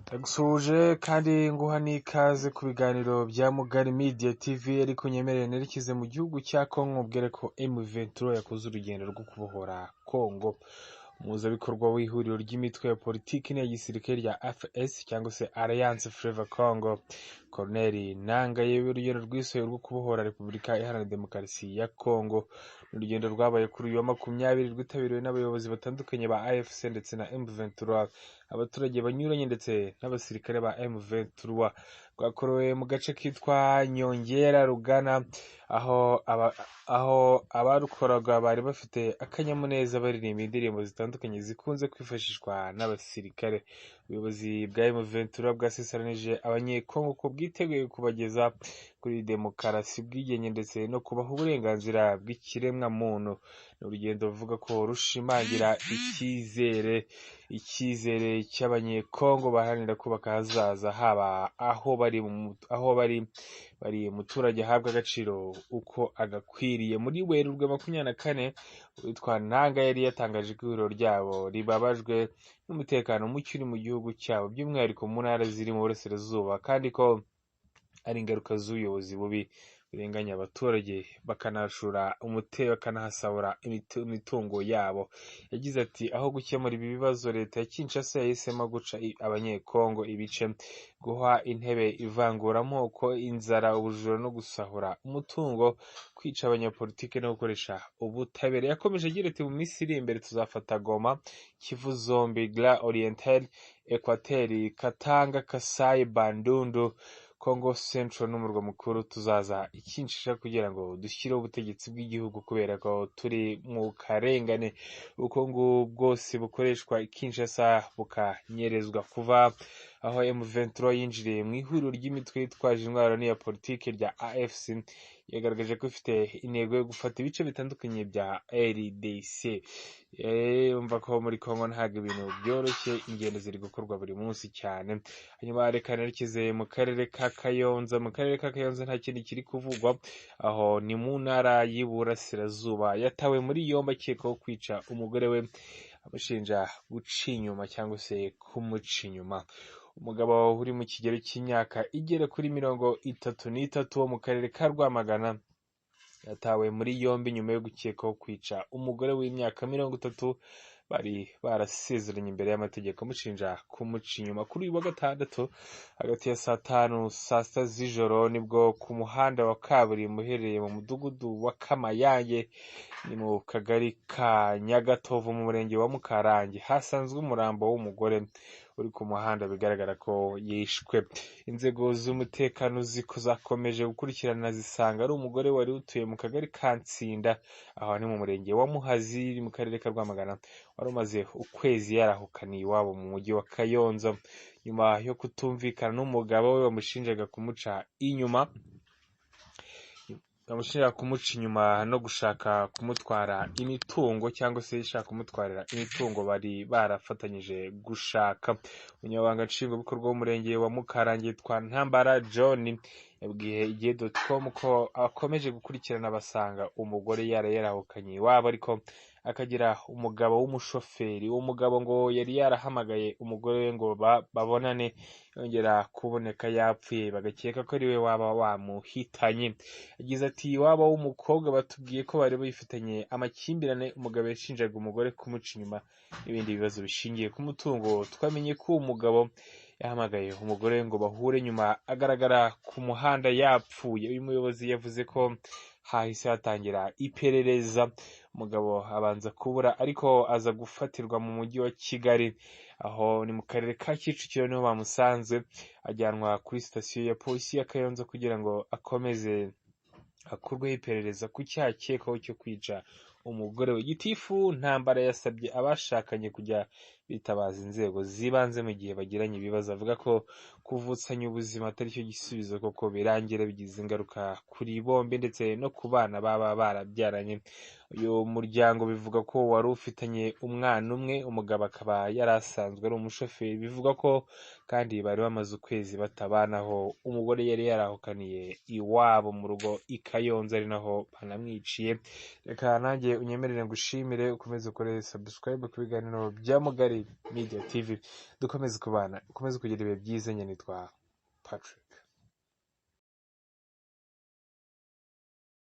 Ndagusuhuje kandi nguha n'ikaze ku biganiro bya Mugari Media TV, ariko nyemerere nerekeze mu gihugu cya Congo ubwire ko M23 yakoze urugendo rwo kubohora Congo. Umuhuzabikorwa w'ihuriro ry'imitwe ya politiki n'iya gisirikare rya AFS cyangwa se Alliance Fleuve Congo, Colonel Nanga yewe urugendo rwisohoye rwo kubohora Repubulika Iharanira Demokarasi ya Congo. Urugendo rwabaye kuri uyu wa 20 rwitabiriwe n'abayobozi batandukanye ba AFC ndetse na M23, abaturage banyuranye ndetse n'abasirikare ba M23. Rwakorewe mu gace kitwa Nyongera Rugana, aho abarukoraga bari bafite akanyamuneza baririmba indirimbo zitandukanye zikunze kwifashishwa n'abasirikare. Ubuyobozi bwa M23 bwasezeranije abanyekongo ko bwiteguye kubageza kuri demokarasi, ubwigenge ndetse no kubaha uburenganzira bw'ikiremwa muntu. Ni urugendo ruvuga ko rushimangira icyizere cy'abanyekongo baharanira kubaka ahazaza, haba aho bari umuturage ahabwa agaciro uko agakwiriye. Muri Werurwe 24, witwa Nanga yari yatangaje ko ihuriro ryabo ribabajwe n'umutekano muke uri mu gihugu cyabo, by'umwihariko mu ntara ziri mu burasirazuba, kandi ko ari ingaruka z'ubuyobozi bubi burenganya abaturage bakanahasahura imitungo yabo. Yagize ati, aho gukemura ibi bibazo, leta ya Kinshasa yahisemo guca abanyekongo ibice, guha intebe ivanguramoko, inzara, ubujura no gusahura umutungo, kwica abanyapolitike no gukoresha ubutabera. Yakomeje agira ati, mu minsi iri imbere tuzafata Goma, Kivu zombi, Grand Oriental, Equateur, Katanga, Kasai, Bandundu, Congo Central n'umurwa mukuru. Tuzaza i Kinshasa kugira ngo dushyireho ubutegetsi bw'igihugu, kubera ko turi mu karengane ubukungu bwose bukoreshwa i Kinshasa bukanyerezwa. Kuva aho M23 yinjiriye mu ihuriro ry'imitwe yitwaje intwaro n'iya politiki rya AFC, yagaragaje ko ifite intego yo gufata ibice bitandukanye bya RDC. Umva ko muri Congo ntabwo ibintu byoroshye, ingendo ziri gukorwa buri munsi cyane. Hanyuma reka nerekeze mu karere ka Kayonza. Mu karere ka Kayonza nta kindi kiri kuvugwa, aho ni mu ntara y'Iburasirazuba. Yatawe muri yombi akekwaho kwica umugore we, amushinja guca inyuma cyangwa se kumuca inyuma. Umugabo uri mu kigero cy'imyaka igera kuri 33 wo mu karere ka Rwamagana yatawe muri yombi nyuma yo gukekwaho kwica umugore w'imyaka 30 bari barasezeranye imbere y'amategeko, amushinja kumuca inyuma. Kuri uyu wa gatandatu hagati ya saa 5 saa 6 z'ijoro nibwo ku muhanda wa kaburimbo uherereye mu mudugudu wa Kamayange, ni mu kagari ka Nyagatovu mu murenge wa Mukarange, hasanzwe umurambo w'umugore uri ku muhanda, bigaragara ko yishwe. Inzego z'umutekano zakomeje gukurikirana zisanga ari umugore wari utuye mu kagari ka Nsinda, aho ni mu murenge wa Muhazi mu karere ka Rwamagana, wari umaze ukwezi yarahukaniye iwabo mu mujyi wa Kayonza, nyuma yo kutumvikana n'umugabo we wamushinjaga kumuca inyuma no gushaka kumutwara imitungo, cyangwa se yashaka kumutwarira imitungo bari barafatanyije gushaka. Umunyamabanga nshingwabikorwa w'umurenge wa Mukarange yitwa Ntambara John yabwiye igihe.com ko akomeje gukurikirana basanga umugore yarahukanye iwabo, ariko akagira umugabo w'umushoferi. Uwo mugabo ngo yari yarahamagaye umugore we ngo babonane, yongera kuboneka yapfuye, bagakeka ko ari we waba wamuhitanye. Yagize ati, iwabo w'umukobwa batubwiye ko bari bifitanye amakimbirane, umugabo yashinjaga umugore kumuca inyuma n'ibindi bibazo bishingiye ku mutungo. Twamenye ko uwo mugabo yahamagaye umugore ngo bahure, nyuma agaragara ku muhanda yapfuye. Uyu muyobozi yavuze ko hahise hatangira iperereza, umugabo abanza kubura ariko aza gufatirwa mu mujyi wa Kigali, aho ni mu karere ka Kicukiro niho bamusanze, ajyanwa kuri sitasiyo ya polisi ya Kayonza kugira ngo akomeze akurweho iperereza ku cyaha akekwaho cyo kwica umugore we. Gitifu Ntambara yasabye abashakanye kujya bitabaza inzego z'ibanze mu gihe bagiranye ibibazo, avuga ko kuvutsanya ubuzima atari cyo gisubizo, koko birangira bigize ingaruka kuri bombi ndetse no ku bana baba barabyaranye. uyu muryango bivuga ko wari ufitanye umwana umwe, umugabo akaba yari asanzwe ari umushoferi. Bivuga ko kandi bari bamaze ukwezi batabanaho, umugore yari yarahukaniye iwabo mu rugo i Kayonza, ari naho banamwiciye. Reka nanjye unyemerere ngushimire, ukomeze ukore subscribe ku biganiro bya Mugari Media TV, dukomeze kubana, ukomeze kugira ibihe byiza. Njye nitwa Patrick.